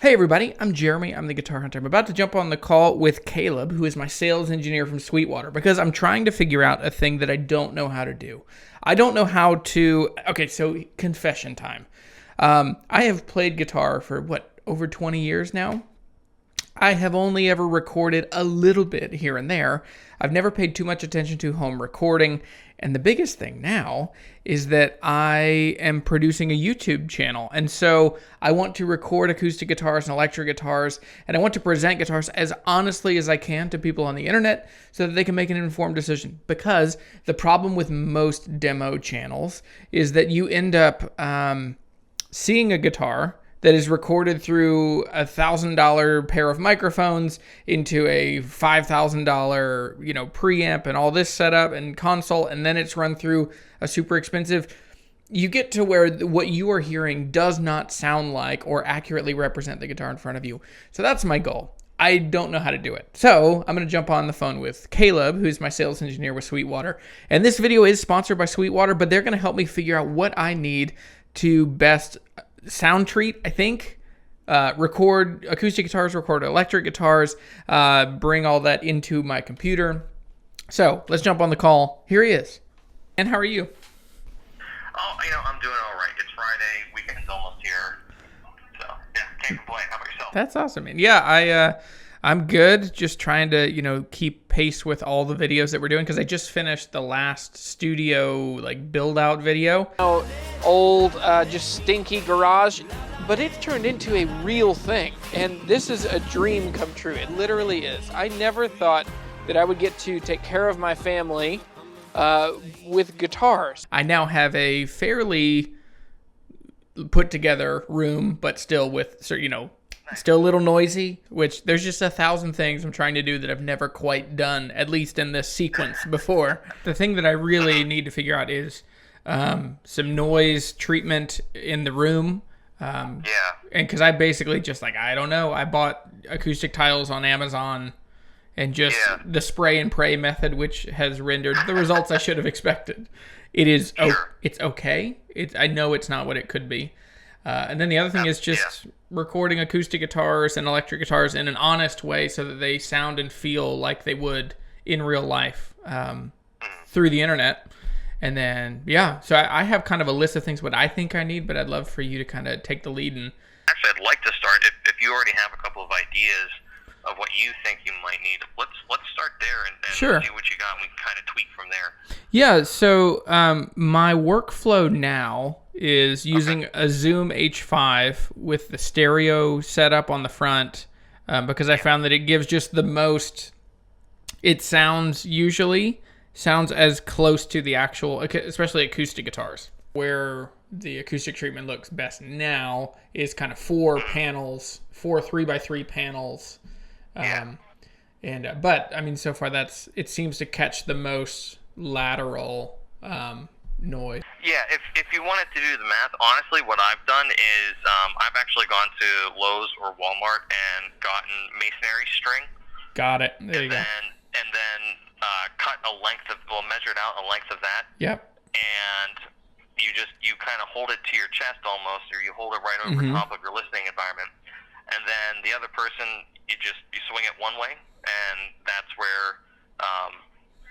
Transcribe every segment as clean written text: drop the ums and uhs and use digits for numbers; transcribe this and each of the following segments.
Hey everybody, I'm Jeremy, I'm the Guitar Hunter. I'm about to jump on the call with Caleb, who is my sales engineer from Sweetwater, because I'm trying to figure out a thing that I don't know how to do. I don't know how to... Okay, so confession time. I have played guitar for, over 20 years now? I have only ever recorded a little bit here and there. I've never paid too much attention to home recording. And the biggest thing now is that I am producing a YouTube channel. And so I want to record acoustic guitars and electric guitars, and I want to present guitars as honestly as I can to people on the internet so that they can make an informed decision. Because the problem with most demo channels is that you end up seeing a guitar that is recorded through $1,000 pair of microphones into a $5,000, preamp and all this setup and console, and then it's run through a super expensive. You get to where what you are hearing does not sound like or accurately represent the guitar in front of you. So that's my goal. I don't know how to do it. So I'm going to jump on the phone with Caleb, who's my sales engineer with Sweetwater. And this video is sponsored by Sweetwater, but they're going to help me figure out what I need to best sound treat, I think, record acoustic guitars, record electric guitars, bring all that into my computer. So let's jump on the call. Here he is. And how are you? Oh, I'm doing all right. It's Friday. Weekend's almost here. So, yeah, can't complain. How about yourself? That's awesome, man. Yeah, I'm good. Just trying to, keep pace with all the videos that we're doing, because I just finished the last studio, build-out video. Old, just stinky garage, but it turned into a real thing. And this is a dream come true. It literally is. I never thought that I would get to take care of my family with guitars. I now have a fairly put together room, but still with, still a little noisy, which there's just 1,000 things I'm trying to do that I've never quite done, at least in this sequence before. The thing that I really need to figure out is some noise treatment in the room. And because I basically just I don't know, I bought acoustic tiles on Amazon and just the spray and pray method, which has rendered the results I should have expected. It is, it's okay. I know it's not what it could be. And then the other thing is just recording acoustic guitars and electric guitars in an honest way so that they sound and feel like they would in real life through the internet. And then, so I have kind of a list of things what I think I need, but I'd love for you to kind of take the lead. And actually, I'd like to start, if you already have a couple of ideas of what you think you might need, let's start there and sure. See what you got, and we can kind of tweak from there. Yeah, so my workflow now is using a Zoom H5 with the stereo setup on the front, because I found that it gives just the most, it sounds as close to the actual, especially acoustic guitars. Where the acoustic treatment looks best now is kind of four 3x3 panels. But I mean, so far it seems to catch the most lateral noise. Yeah, if you wanted to do the math, honestly, what I've done is I've actually gone to Lowe's or Walmart and gotten masonry string. Got it. There you go. And then cut measured out a length of that. Yep. And you kind of hold it to your chest almost, or you hold it right over top of your listening environment. And then the other person, you swing it one way, and that's where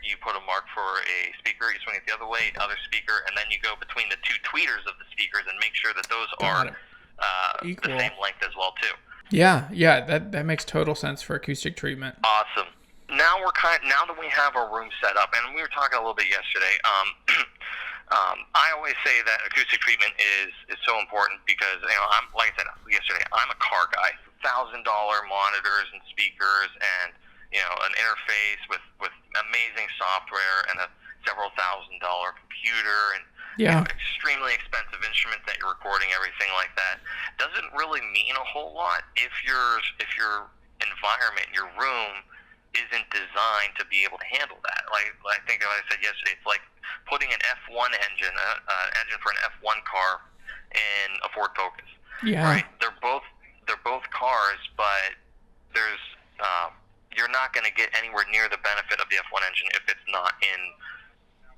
you put a mark for a speaker. You swing it the other way, other speaker, and then you go between the two tweeters of the speakers and make sure that those are the same length as well too. Yeah, that makes total sense for acoustic treatment. Awesome. Now that we have our room set up, and we were talking a little bit yesterday. I always say that acoustic treatment is so important because I'm, like I said yesterday, I'm a car guy. $1,000 monitors and speakers, and an interface with amazing software and a several $1,000 computer and extremely expensive instruments that you're recording, everything like that. Doesn't really mean a whole lot if your environment, your room, isn't designed to be able to handle that. Like I think I said yesterday, it's like putting an F1 engine, engine for an F1 car in a Ford Focus. Yeah. Right? They're both cars, but there's you're not going to get anywhere near the benefit of the F1 engine if it's not in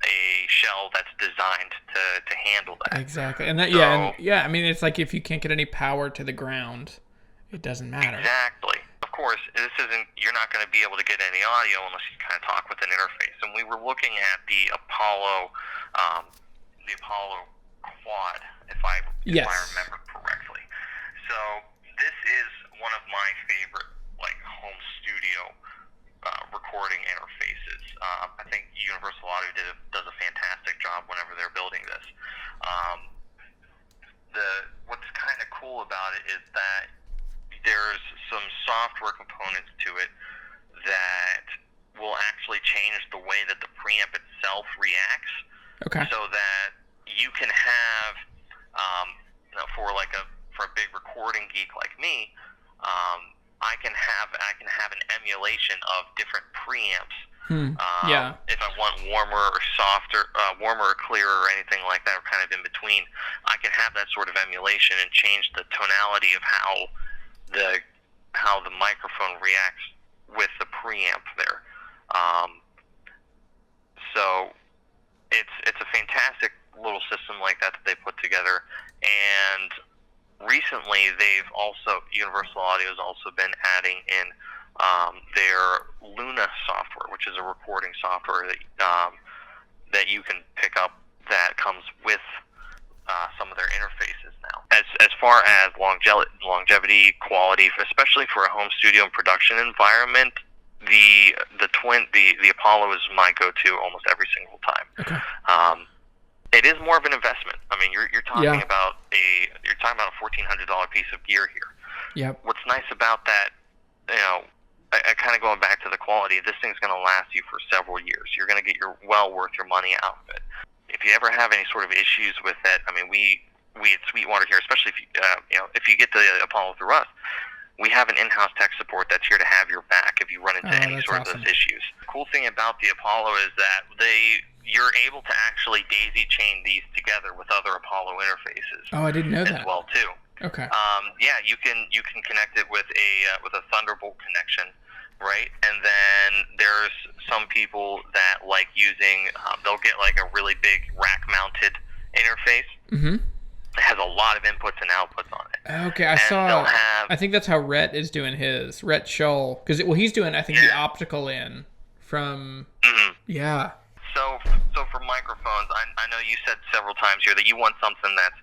a shell that's designed to handle that. Exactly. And that I mean, it's like if you can't get any power to the ground, it doesn't matter. Exactly. Of course, you're not going to be able to get any audio unless you kind of talk with an interface. And we were looking at the Apollo Quad, if I remember correctly. So this is one of my favorite home studio recording interfaces. I think Universal Audio does a fantastic job whenever they're building this. What's kind of cool about it is that there's some software components to it that will actually change the way that the preamp itself reacts. Okay. So that you can have, for a big recording geek like me, I can have an emulation of different preamps. If I want warmer or softer, warmer or clearer or anything like that, or kind of in between, I can have that sort of emulation and change the tonality of how the microphone reacts with the preamp there. So it's a fantastic little system like that they put together. And recently, Universal Audio has also been adding in their Luna software, which is a recording software that you can pick up that comes with some of their interfaces now. As far as longevity, quality, especially for a home studio and production environment, the Apollo is my go-to almost every single time. Okay. It is more of an investment. I mean, you're talking about a $1,400 piece of gear here. Yep. What's nice about that, I kind of going back to the quality, this thing's going to last you for several years. You're going to get well worth your money out of it. If you ever have any sort of issues with it, I mean, we at Sweetwater here, especially if you get the Apollo through us, we have an in-house tech support that's here to have your back if you run into any sort of those issues. The cool thing about the Apollo is that you're able to actually daisy chain these together with other Apollo interfaces. Oh, I didn't know that. As well too. Okay. You can connect it with a Thunderbolt connection, right? And then there's some people that like using. They'll get like a really big rack-mounted interface. Mm-hmm. It has a lot of inputs and outputs on it. Okay, I think that's how Rhett is doing his. Rhett Shull, because he's doing the optical in from. Mm-hmm. Yeah. So for microphones, I know you said several times here that you want something that's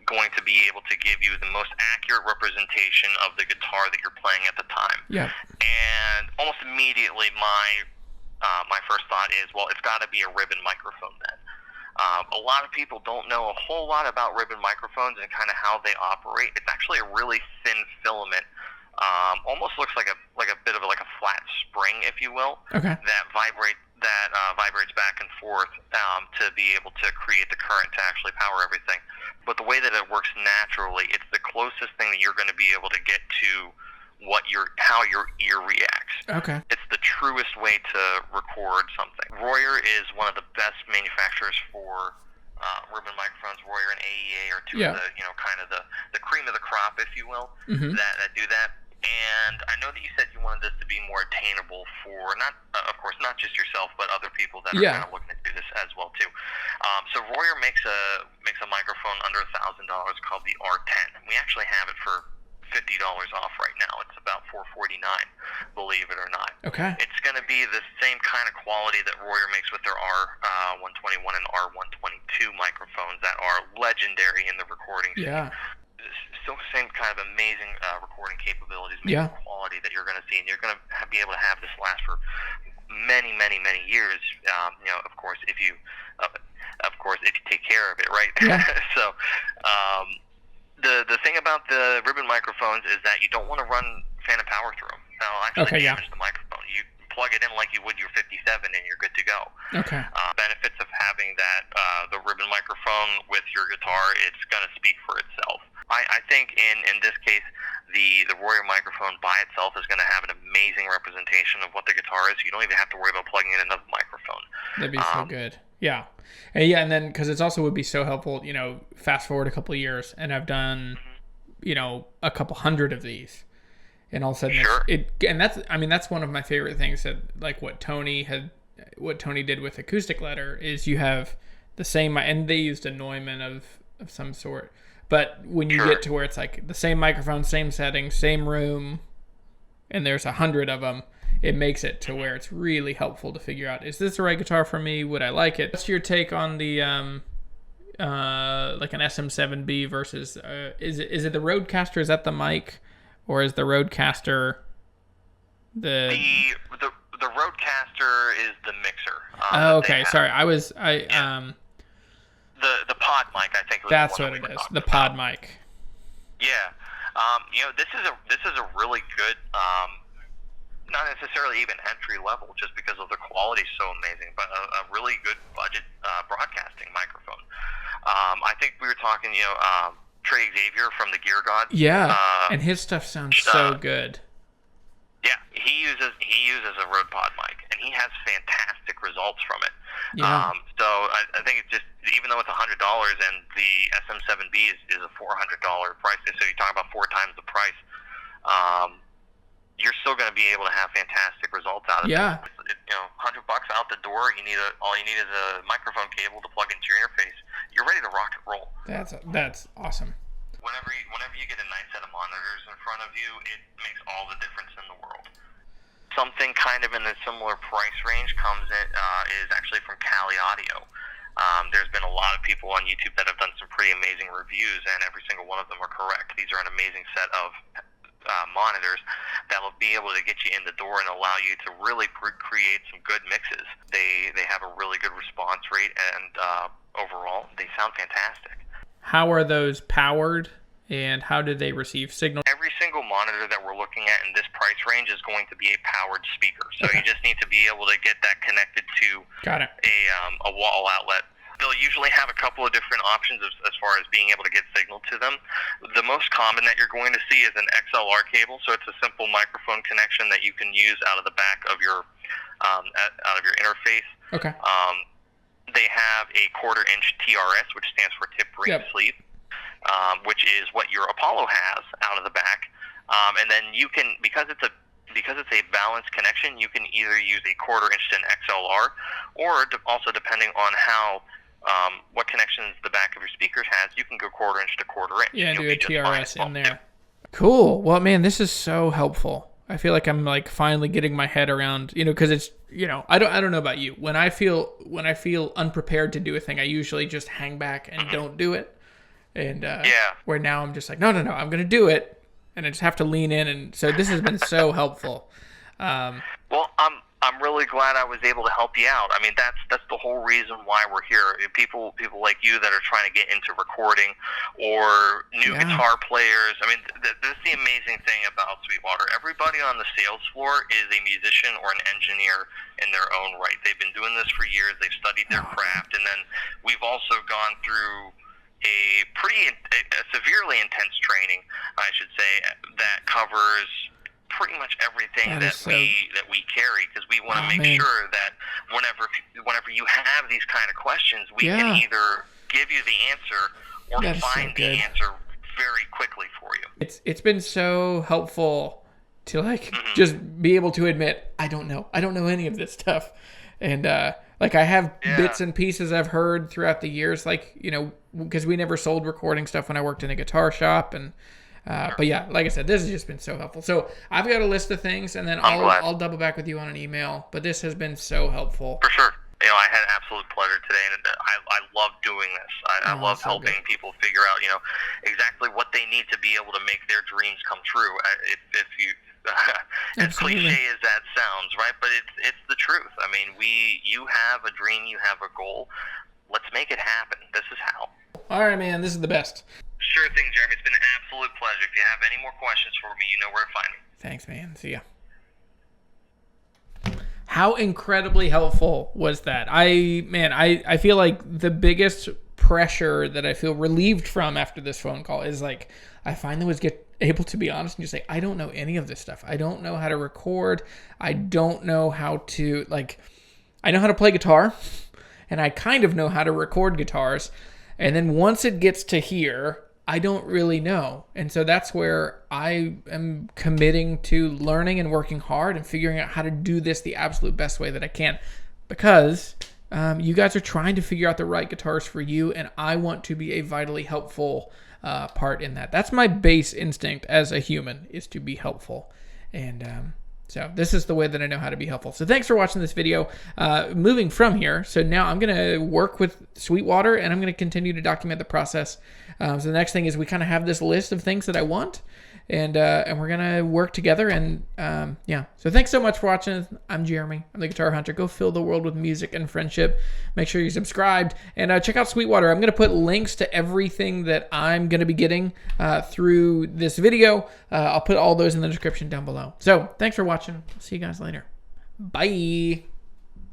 going to be able to give you the most accurate representation of the guitar that you're playing at the time. Yeah. And almost immediately, my first thought is, well, it's got to be a ribbon microphone then. A lot of people don't know a whole lot about ribbon microphones and kind of how they operate. It's actually a really thin filament. Almost looks like a bit of a flat spring, if you will. Okay. That vibrates back and forth to be able to create the current to actually power everything. But the way that it works naturally, it's the closest thing that you're going to be able to get to how your ear reacts. Okay. It's the truest way to record something. Royer is one of the best manufacturers for ribbon microphones. Royer and AEA are two of the kind of the cream of the crop, if you will, that do that. And I know that you said you wanted this to be more attainable for not just yourself, but other people that are kind of looking to do this as well too. So Royer makes a microphone under $1,000 called the R10. We actually have it for $50 off right now. It's about $449, believe it or not. Okay. It's going to be the same kind of quality that Royer makes with their R121 and R122 microphones that are legendary in the recording scene. Yeah. Still the same kind of amazing recording capabilities, quality that you're going to see, and you're going to be able to have this last for many, many, many years. Of course, if you take care of it, right? Yeah. So, the thing about the ribbon microphones is that you don't want to run phantom power through them. That'll actually damage the microphone. You plug it in like you would your 57, and you're good to go. Okay. Benefits of having that the ribbon microphone with your guitar, it's going to speak for itself. I think in this case, the Royer microphone by itself is going to have an amazing representation of what the guitar is. You don't even have to worry about plugging in another microphone. That'd be so good. Yeah. And then because it also would be so helpful, fast forward a couple of years, and I've done, a couple hundred of these, and all of a sudden that's one of my favorite things that what Tony did with Acoustic Letter is you have the same, and they used a Neumann of some sort. But when you Sure. get to where it's like the same microphone, same setting, same room, and there's 100 of them, it makes it to where it's really helpful to figure out, is this the right guitar for me? Would I like it? What's your take on the like an SM7B versus is it the Rodecaster? Is that the mic, or is the Rodecaster the Rodecaster is the mixer. Oh, okay. Have. Sorry, The pod mic, I think. Was that's the one what that we it were is. The talking pod about. mic. Yeah. This is a really good, not necessarily even entry level, just because of the quality is so amazing, but a really good budget broadcasting microphone. I think we were talking, Trey Xavier from the Gear Gods. Yeah, and his stuff sounds so good. Yeah, he uses a Rode pod mic, and he has fantastic results from it. Yeah. So I think it's just, even though it's $100 and the SM7B is a $400 price, so you're talking about 4 times the price, you're still going to be able to have fantastic results out of it. $100 out the door. All you need is a microphone cable to plug into your interface. You're ready to rock and roll. That's awesome. Whenever you get a nice set of monitors in front of you, it makes all the difference in the world. Something kind of in a similar price range is actually from Cali Audio. There's been a lot of people on YouTube that have done some pretty amazing reviews, and every single one of them are correct. These are an amazing set of monitors that will be able to get you in the door and allow you to really create some good mixes. They have a really good response rate, and overall, they sound fantastic. How are those powered, and how do they receive signal? Every single monitor that we're looking at in this price range is going to be a powered speaker. So You just need to be able to get that connected to a wall outlet. They'll usually have a couple of different options as far as being able to get signal to them. The most common that you're going to see is an XLR cable. So it's a simple microphone connection that you can use out of the back of your interface. Okay. They have a 1/4 inch TRS, which stands for tip ring sleeve, which is what your Apollo has out of the back. And then you can, because it's a balanced connection, you can either use a 1/4 inch to an XLR, or also depending on how what connections the back of your speakers has, you can go 1/4 inch to 1/4 inch. Yeah, do a TRS in there. Cool. Well, man, this is so helpful. I feel like I'm like finally getting my head around, because it's, I don't know about you. When I feel unprepared to do a thing, I usually just hang back and don't do it. And where now I'm just like, no, I'm going to do it, and I just have to lean in. And so this has been so helpful. Well, I'm really glad I was able to help you out. I mean, that's the whole reason why we're here. People like you that are trying to get into recording, or new guitar players. I mean, this is the amazing thing about Sweetwater. Everybody on the sales floor is a musician or an engineer in their own right. They've been doing this for years. They've studied their craft, and then we've also gone through a severely intense training, I should say, that covers pretty much everything that we carry, because we want to make sure that whenever you have these kind of questions, we can either give you the answer or find the answer very quickly for you. It's been so helpful to just be able to admit I don't know any of this stuff, and I have bits and pieces I've heard throughout the years, because we never sold recording stuff when I worked in a guitar shop, and but yeah, like I said, this has just been so helpful. So I've got a list of things, and then I'll double back with you on an email. But this has been so helpful. For sure. I had absolute pleasure today, and I love doing this. I love helping people figure out, exactly what they need to be able to make their dreams come true. If you, as cliche as that sounds, right? But it's the truth. I mean, you have a dream, you have a goal. Let's make it happen. This is how. All right, man. This is the best. Sure thing, Jeremy. It's been an absolute pleasure. If you have any more questions for me, you know where to find me. Thanks, man. See ya. How incredibly helpful was that? I feel like the biggest pressure that I feel relieved from after this phone call is I finally was able to be honest and just say, I don't know any of this stuff. I don't know how to record. I don't know how to I know how to play guitar, and I kind of know how to record guitars. And then once it gets to here, I don't really know. And so that's where I am committing to learning and working hard and figuring out how to do this the absolute best way that I can. Because you guys are trying to figure out the right guitars for you, and I want to be a vitally helpful part in that. That's my base instinct as a human, is to be helpful. And so this is the way that I know how to be helpful. So thanks for watching this video. Moving from here, so now I'm going to work with Sweetwater, and I'm going to continue to document the process. So the next thing is we kind of have this list of things that I want, and we're going to work together. And yeah, so thanks so much for watching. I'm Jeremy. I'm the Guitar Hunter. Go fill the world with music and friendship. Make sure you're subscribed, and check out Sweetwater. I'm going to put links to everything that I'm going to be getting through this video. I'll put all those in the description down below. So thanks for watching. See you guys later. Bye.